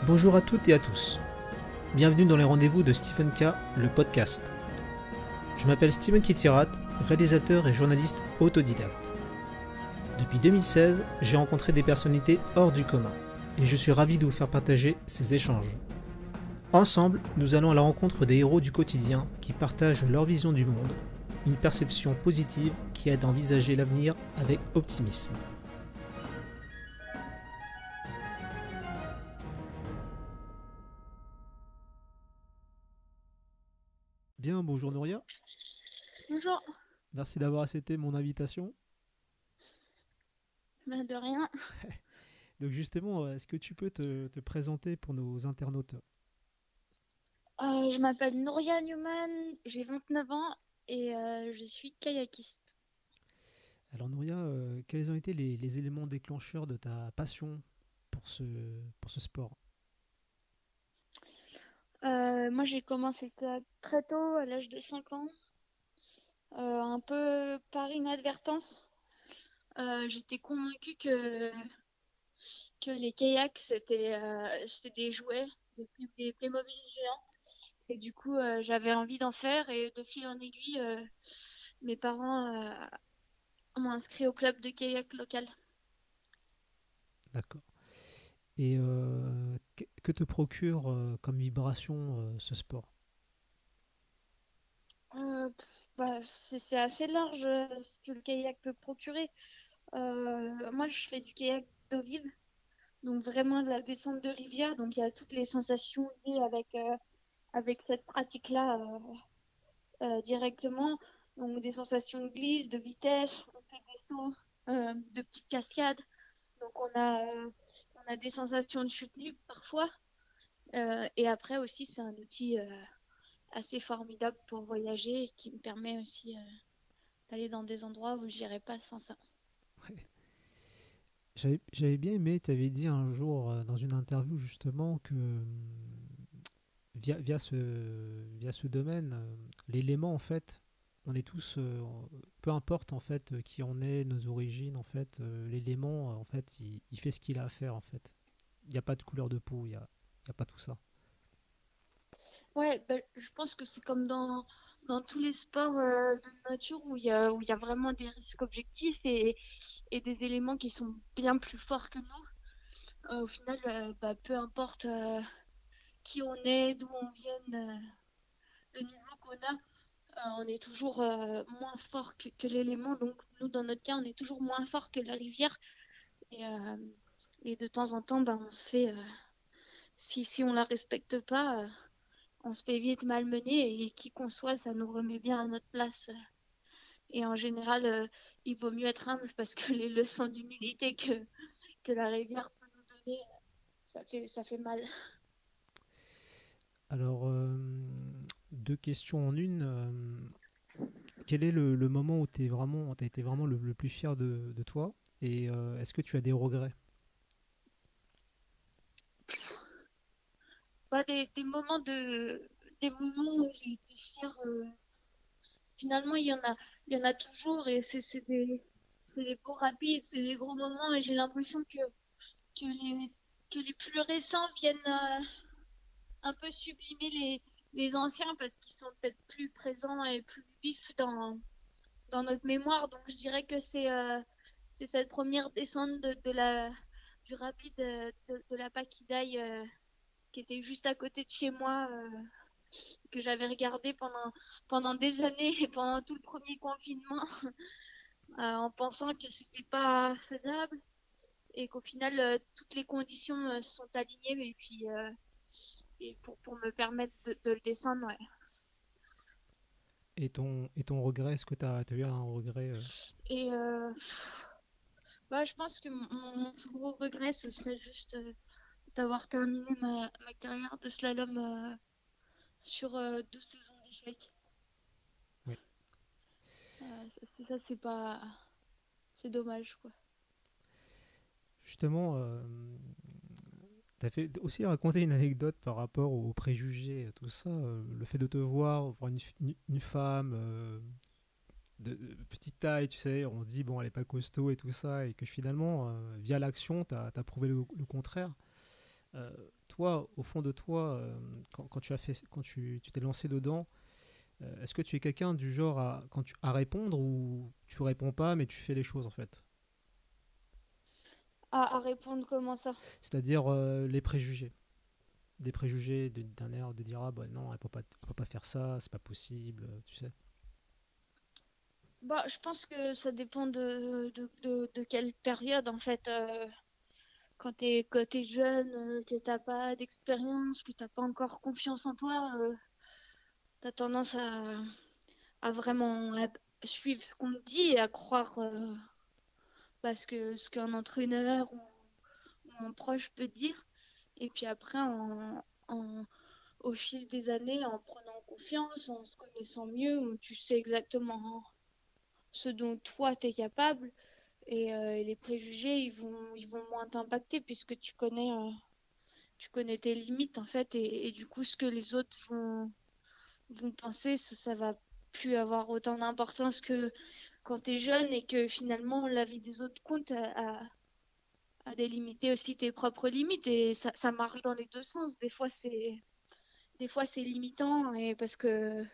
Bonjour à toutes et à tous. Bienvenue dans les rendez-vous de Stephen K, le podcast. Je m'appelle Steven Kitirat, réalisateur et journaliste autodidacte. Depuis 2016, j'ai rencontré des personnalités hors du commun et je suis ravi de vous faire partager ces échanges. Ensemble, nous allons à la rencontre des héros du quotidien qui partagent leur vision du monde, une perception positive qui aide à envisager l'avenir avec optimisme. Bien, bonjour Nouria. Bonjour, Merci d'avoir accepté mon invitation. de rien. Donc justement, est-ce que tu peux te présenter pour nos internautes? Je m'appelle Nouria Newman, j'ai 29 ans et je suis kayakiste. Alors Nouria, quels ont été les éléments déclencheurs de ta passion pour ce sport? Moi j'ai commencé très tôt, à l'âge de 5 ans, un peu par inadvertance. J'étais convaincue que les kayaks c'était des jouets, des Playmobil géants. Et du coup j'avais envie d'en faire et de fil en aiguille, mes parents m'ont inscrit au club de kayak local. D'accord. Et que te procure comme vibration ce sport? C'est assez large, ce que le kayak peut procurer. Moi, je fais du kayak d'eau vive, donc vraiment de la descente de rivière. Donc, il y a toutes les sensations liées avec cette pratique-là directement. Donc, des sensations de glisse, de vitesse, on fait des sauts, de petites cascades. Donc, on a des sensations de chute libre parfois. Et après aussi, c'est un outil assez formidable pour voyager et qui me permet aussi d'aller dans des endroits où j'irais pas sans ça. Ouais. J'avais bien aimé, tu avais dit un jour dans une interview justement que via ce domaine, l'élément en fait, on est tous, peu importe en fait qui on est, nos origines en fait, l'élément en fait, il fait ce qu'il a à faire en fait. Il n'y a pas de couleur de peau, il y a pas tout ça. Ouais, bah, je pense que c'est comme dans tous les sports de nature où il y a vraiment des risques objectifs et des éléments qui sont bien plus forts que nous. Au final, bah, peu importe qui on est, d'où on vient, le niveau qu'on a, on est toujours moins fort que l'élément. Donc, nous, dans notre cas, on est toujours moins fort que la rivière. Et, euh, et de temps en temps, bah, on se fait, si on la respecte pas, on se fait vite malmener et qui qu'on soit, ça nous remet bien à notre place. Et en général, il vaut mieux être humble parce que les leçons d'humilité que la rivière peut nous donner, ça fait mal. Alors, deux questions en une. Quel est le moment où t'as été vraiment le plus fier de toi? Et est-ce que tu as des regrets? Pas des moments où j'ai été fière. Finalement, il y en a toujours et c'est des beaux rapides, c'est des gros moments et j'ai l'impression que que les plus récents viennent un peu sublimer les anciens parce qu'ils sont peut-être plus présents et plus vifs dans notre mémoire. Donc je dirais que c'est cette première descente du rapide de la Paquidaï qui était juste à côté de chez moi, que j'avais regardé pendant des années et pendant tout le premier confinement, en pensant que c'était pas faisable et qu'au final toutes les conditions se sont alignées et pour me permettre de le descendre, ouais. Et ton regret, est-ce que tu as eu un regret Et bah, je pense que mon plus gros regret, ce serait juste d'avoir terminé ma carrière de slalom sur 12 saisons d'échecs. Oui. C'est pas. C'est dommage, quoi. Justement, tu as fait aussi raconter une anecdote par rapport aux préjugés, tout ça. Le fait de te voir une femme de petite taille, tu sais, on se dit, bon, elle est pas costaud et tout ça, et que finalement, via l'action, tu as prouvé le contraire. Euh, toi, au fond de toi, quand tu as fait, quand tu t'es lancé dedans, est-ce que tu es quelqu'un du genre à répondre ou tu réponds pas mais tu fais les choses en fait? À répondre comment ça? C'est-à-dire les préjugés. Des préjugés d'un air de dire ah bah non, elle peut pas faire ça, c'est pas possible, tu sais. Bah, je pense que ça dépend de quelle période en fait. Quand t'es jeune, que t'as pas d'expérience, que t'as pas encore confiance en toi, t'as tendance à vraiment suivre ce qu'on te dit et à croire parce que ce qu'un entraîneur ou un proche peut dire. Et puis après, au fil des années, en prenant confiance, en se connaissant mieux, tu sais exactement ce dont toi t'es capable et les préjugés, ils vont moins t'impacter puisque tu connais tes limites en fait et du coup, ce que les autres vont penser, ça va plus avoir autant d'importance que quand tu es jeune et que finalement la vie des autres compte à délimiter aussi tes propres limites et ça marche dans les deux sens. Des fois c'est limitant et parce que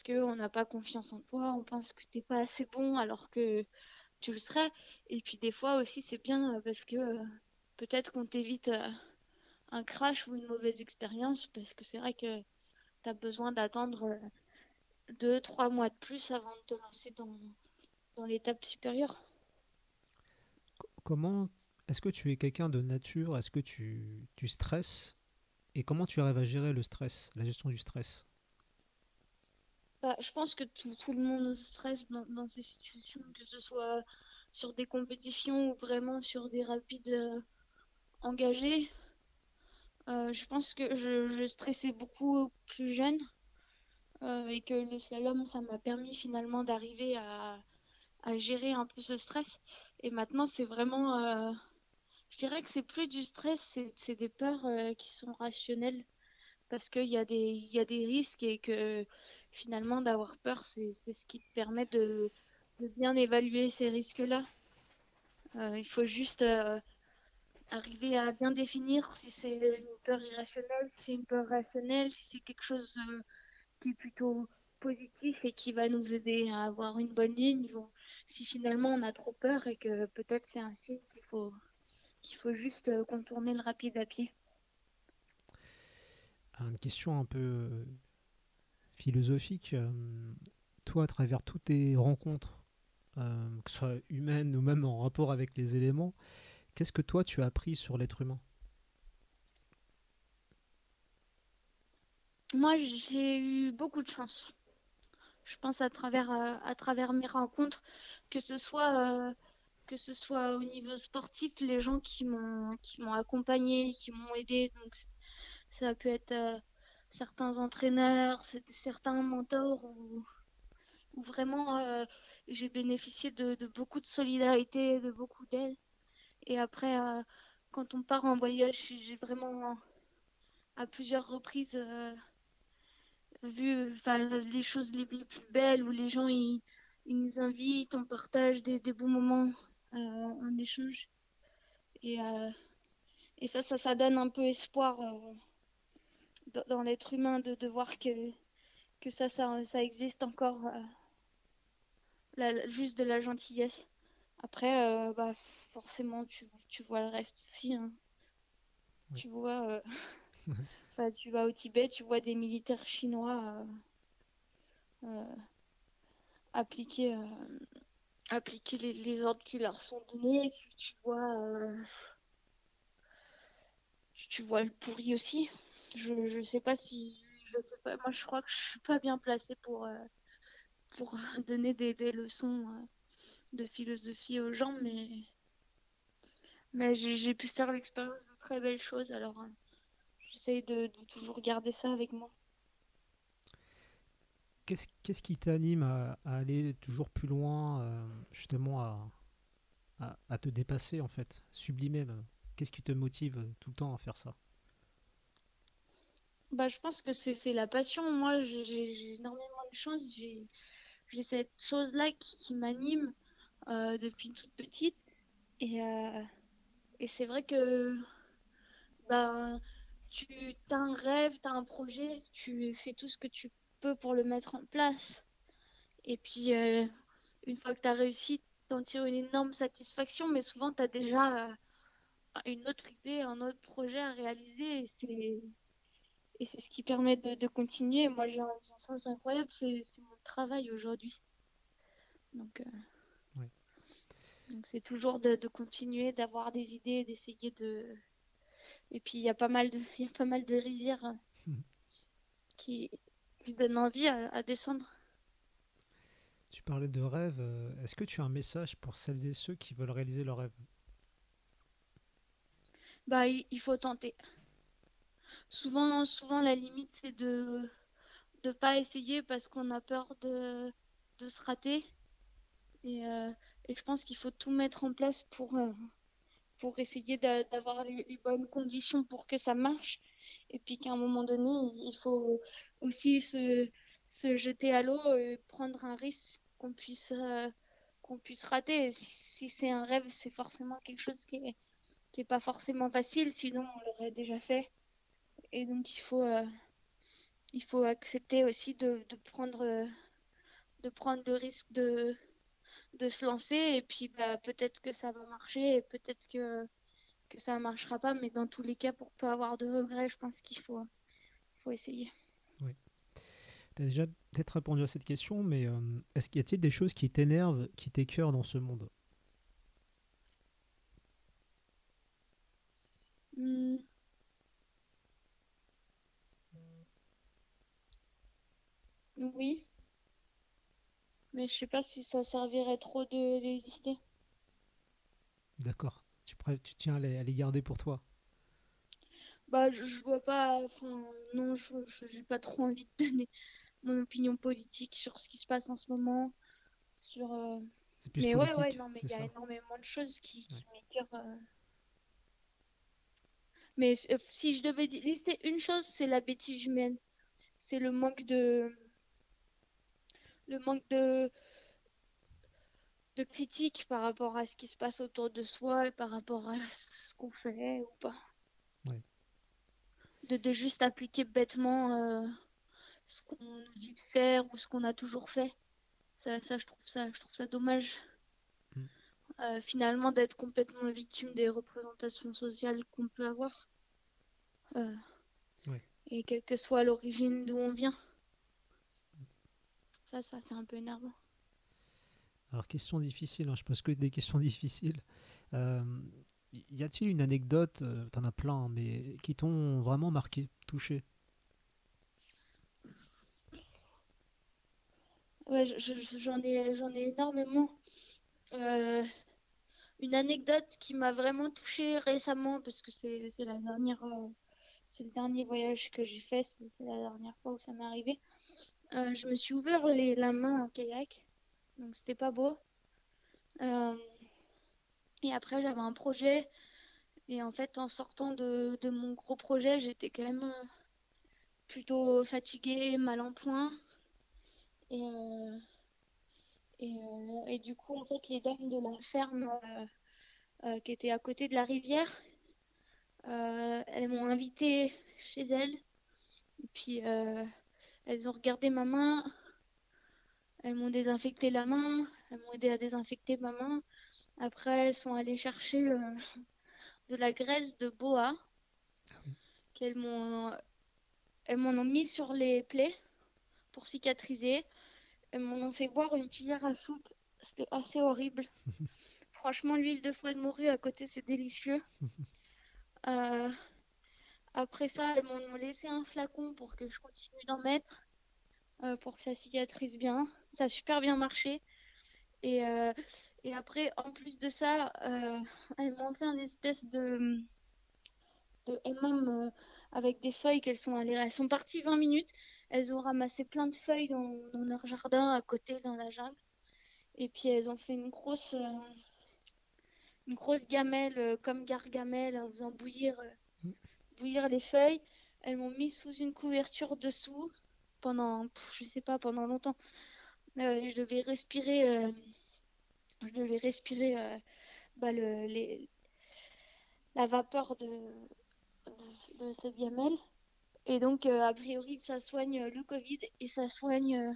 on n'a pas confiance en toi, on pense que t'es pas assez bon alors que tu le serais. Et puis des fois aussi c'est bien parce que peut-être qu'on t'évite un crash ou une mauvaise expérience parce que c'est vrai que tu as besoin d'attendre 2, 3 mois de plus avant de te lancer dans l'étape supérieure. Comment est-ce que tu es quelqu'un de nature? Est-ce que tu stresses? Et comment tu arrives à gérer le stress, la gestion du stress? Bah, je pense que tout le monde stresse dans ces situations, que ce soit sur des compétitions ou vraiment sur des rapides engagés. Je pense que je stressais beaucoup plus jeune et que le slalom, ça m'a permis finalement d'arriver à gérer un peu ce stress. Et maintenant, c'est vraiment, je dirais que c'est plus du stress, c'est des peurs qui sont rationnelles parce il y a des risques et que finalement d'avoir peur, c'est ce qui te permet de bien évaluer ces risques-là. Il faut juste arriver à bien définir si c'est une peur irrationnelle, si c'est une peur rationnelle, si c'est quelque chose qui est plutôt positif et qui va nous aider à avoir une bonne ligne, ou si finalement on a trop peur et que peut-être c'est un signe qu'il faut juste contourner le rapide à pied. Une question un peu philosophique. Toi, à travers toutes tes rencontres, que ce soit humaines ou même en rapport avec les éléments, qu'est-ce que toi tu as appris sur l'être humain? Moi, j'ai eu beaucoup de chance. Je pense à travers mes rencontres, que ce soit, que ce soit au niveau sportif, les gens qui m'ont accompagné, qui m'ont aidé. Donc, ça a pu être certains entraîneurs, certains mentors où vraiment j'ai bénéficié de beaucoup de solidarité, de beaucoup d'aide. Et après, quand on part en voyage, j'ai vraiment à plusieurs reprises vu enfin, les choses les plus belles où les gens ils nous invitent, on partage des bons moments en échange. Et, et ça donne un peu espoir dans l'être humain de voir que ça existe encore, juste de la gentillesse. Après, bah, forcément, tu vois le reste aussi. Hein. Oui. Tu vois, enfin, tu vas au Tibet, tu vois des militaires chinois euh, appliquer, appliquer les ordres qui leur sont donnés. Tu vois, tu vois le pourri aussi. Je sais pas si, je sais pas, moi je crois que je suis pas bien placée pour donner des leçons de philosophie aux gens, mais j'ai pu faire l'expérience de très belles choses, alors j'essaye de toujours garder ça avec moi. Qu'est-ce qui t'anime à aller toujours plus loin, justement à te dépasser en fait, sublimer même? Qu'est-ce qui te motive tout le temps à faire ça? Bah, je pense que c'est la passion. Moi, j'ai énormément de chance. J'ai cette chose-là qui m'anime depuis toute petite. Et, euh, et c'est vrai que ben, tu as un rêve, tu as un projet, tu fais tout ce que tu peux pour le mettre en place. Et puis, une fois que tu as réussi, tu en tires une énorme satisfaction, mais souvent, tu as déjà une autre idée, un autre projet à réaliser. Et c'est ce qui permet de continuer. Moi, j'ai un sens incroyable, c'est mon travail aujourd'hui. Donc, Ouais. donc c'est toujours de continuer, d'avoir des idées, d'essayer de. Et puis, il y a pas mal de rivières qui, qui donnent envie à descendre. Tu parlais de rêve. Est-ce que tu as un message pour celles et ceux qui veulent réaliser leurs rêves? Bah, il faut tenter. Souvent, la limite, c'est de pas essayer parce qu'on a peur de se rater. Et, euh, et je pense qu'il faut tout mettre en place pour essayer d'avoir les bonnes conditions pour que ça marche. Et puis qu'à un moment donné, il faut aussi se jeter à l'eau et prendre un risque qu'on puisse rater. Et si c'est un rêve, c'est forcément quelque chose qui est pas forcément facile, sinon on l'aurait déjà fait. Et donc il faut accepter aussi de prendre le risque de se lancer. Et puis bah, peut-être que ça va marcher et peut-être que ça ne marchera pas. Mais dans tous les cas, pour pas avoir de regrets, je pense qu'il faut essayer. Oui. Tu as déjà peut-être répondu à cette question, mais est-ce qu'il y a-t-il des choses qui t'énervent, qui t'écœurent dans ce monde? Hmm, oui, mais je sais pas si ça servirait trop de les lister. D'accord. Tu tiens à les garder pour toi. Bah, je vois pas, enfin, non, j'ai pas trop envie de donner mon opinion politique sur ce qui se passe en ce moment. Sur, C'est plus Mais ouais, ouais, politique, non, mais c'est il y a ça. énormément de choses qui, Ouais. qui m'écœurent. Mais si je devais lister une chose, c'est la bêtise humaine. C'est le manque de critique par rapport à ce qui se passe autour de soi et par rapport à ce qu'on fait ou pas. Ouais. De juste appliquer bêtement ce qu'on nous dit de faire ou ce qu'on a toujours fait. Je trouve ça dommage. Mm. Finalement, d'être complètement victime des représentations sociales qu'on peut avoir. euh, Ouais. et quelle que soit l'origine d'où on vient. Ça, c'est un peu énervant. Alors, question difficile, hein, je pose que des questions difficiles. Euh, Y a-t-il une anecdote, t'en as plein, hein, mais qui t'ont vraiment marqué, touché? Ouais, j'en ai énormément. Euh, une anecdote qui m'a vraiment touchée récemment, parce que c'est le dernier voyage que j'ai fait, c'est la dernière fois où ça m'est arrivé. Je me suis ouvert la main en kayak, donc c'était pas beau. Euh, et après, j'avais un projet, et en fait, en sortant de mon gros projet, j'étais quand même plutôt fatiguée, mal en point. Et, et du coup, en fait, les dames de la ferme qui étaient à côté de la rivière, elles m'ont invitée chez elles. Et puis, elles ont regardé ma main, elles m'ont désinfecté la main, elles m'ont aidé à désinfecter ma main. Après, elles sont allées chercher de la graisse de boa Ah oui. qu'elles m'ont ont mis sur les plaies pour cicatriser. Elles m'en ont fait boire une cuillère à soupe. C'était assez horrible. Franchement, l'huile de foie de morue à côté, c'est délicieux. Euh, Après ça, elles m'en ont laissé un flacon pour que je continue d'en mettre, pour que ça cicatrise bien. Ça a super bien marché. Et, euh, et après, en plus de ça, elles m'ont fait un espèce de MM avec des feuilles Elles sont parties 20 minutes. Elles ont ramassé plein de feuilles dans leur jardin à côté, dans la jungle. Et puis elles ont fait une grosse gamelle comme Gargamel en faisant Mm. bouillir les feuilles. Elles m'ont mis sous une couverture dessous pendant, je sais pas, pendant longtemps. Je devais respirer bah, la vapeur cette gamelle. Et donc, a priori, ça soigne le Covid et ça soigne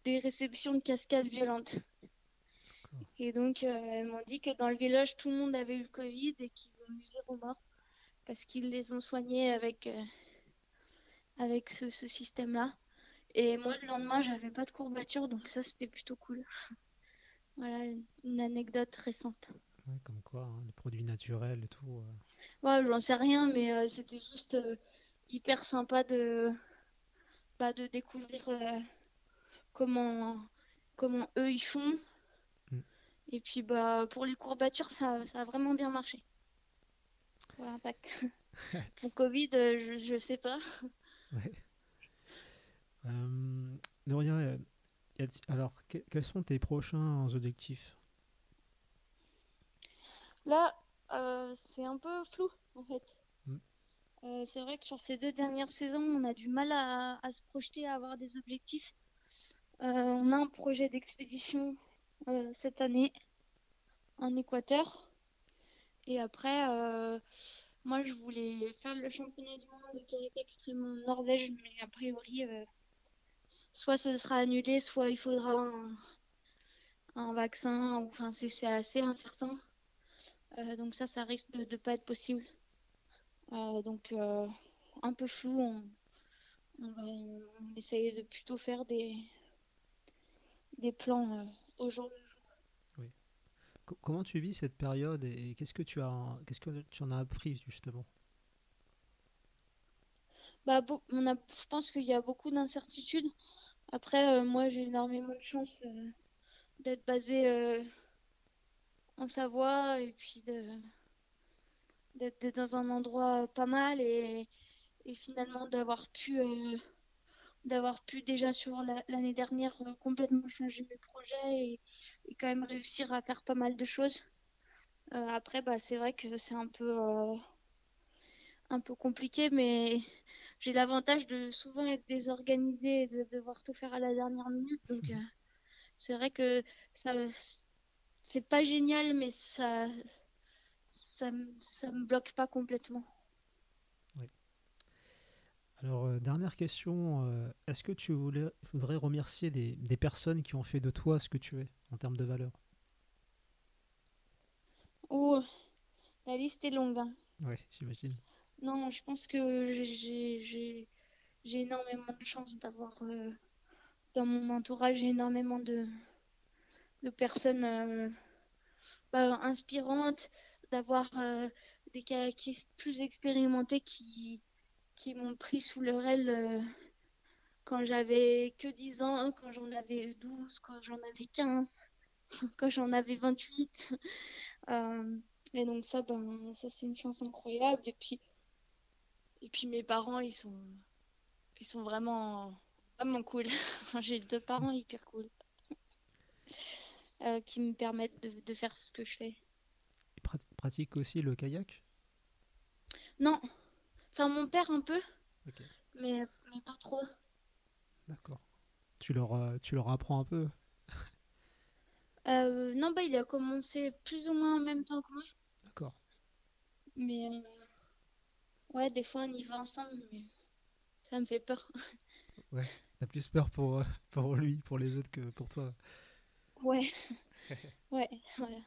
des réceptions de cascades violentes. D'accord. Et donc, elles m'ont dit que dans le village, tout le monde avait eu le Covid et qu'ils ont eu 0 mort parce qu'ils les ont soignés avec ce système-là. Et moi, le lendemain, j'avais pas de courbature, donc ça, c'était plutôt cool. Voilà une anecdote récente. Ouais, comme quoi, hein, les produits naturels et tout. Ouais, j'en sais rien, mais c'était juste hyper sympa de découvrir comment, comment eux ils font. Mm. Et puis bah pour les courbatures, ça a vraiment bien marché. Pour l'impact. Pour Covid, je sais pas. Ouais. Nouria, alors, quels sont tes prochains objectifs? Là, c'est un peu flou en fait. Mm. C'est vrai que sur ces 2 dernières saisons, on a du mal à se projeter, à avoir des objectifs. On a un projet d'expédition cette année en Équateur. Et après, moi, je voulais faire le championnat du monde de kayak extrême en Norvège, mais a priori, soit ce sera annulé, soit il faudra un vaccin. Enfin, c'est assez incertain. Donc ça risque de ne pas être possible. Donc, un peu flou. On essaye de plutôt faire des plans au jour le jour. Oui. Comment tu vis cette période et qu'est-ce que tu en as appris justement? Bah, je pense qu'il y a beaucoup d'incertitudes. Après, moi, j'ai énormément de chance d'être basée en Savoie et puis d'être dans un endroit pas mal et finalement d'avoir pu déjà sur l'année dernière complètement changer mes projets et quand même réussir à faire pas mal de choses. Après, bah, c'est vrai que c'est un peu compliqué, mais j'ai l'avantage de souvent être désorganisée et de devoir tout faire à la dernière minute. Donc, c'est vrai que ça, c'est pas génial, mais ça me bloque pas complètement. Oui. Alors, dernière question, est-ce que voudrais remercier des personnes qui ont fait de toi ce que tu es en termes de valeur? Oh, la liste est longue, hein. Ouais, j'imagine. Non, je pense que j'ai énormément de chance d'avoir dans mon entourage énormément de personnes bah, inspirantes, d'avoir des kayakistes plus expérimentés qui m'ont pris sous leur aile quand j'avais que 10 ans, quand j'en avais 12, quand j'en avais 15, quand j'en avais 28. Euh, et donc ça, ben, ça c'est une chance incroyable. Et puis mes parents, ils sont vraiment cool. J'ai 2 parents hyper cool qui me permettent de faire ce que je fais. Et pratique aussi le kayak? Non, enfin mon père un peu, Ok, mais pas trop. d'accord. Tu leur apprends un peu? Non, bah il a commencé plus ou moins en même temps que moi. D'accord. Mais ouais, des fois on y va ensemble, mais ça me fait peur. Ouais. T'as plus peur pour lui, pour les autres que pour toi. Ouais, ouais, voilà.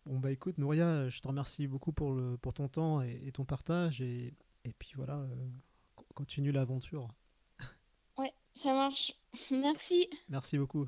Bon bah écoute Nouria, je te remercie beaucoup pour ton temps et ton partage et puis voilà, continue l'aventure. Ouais, ça marche. Merci. Merci beaucoup.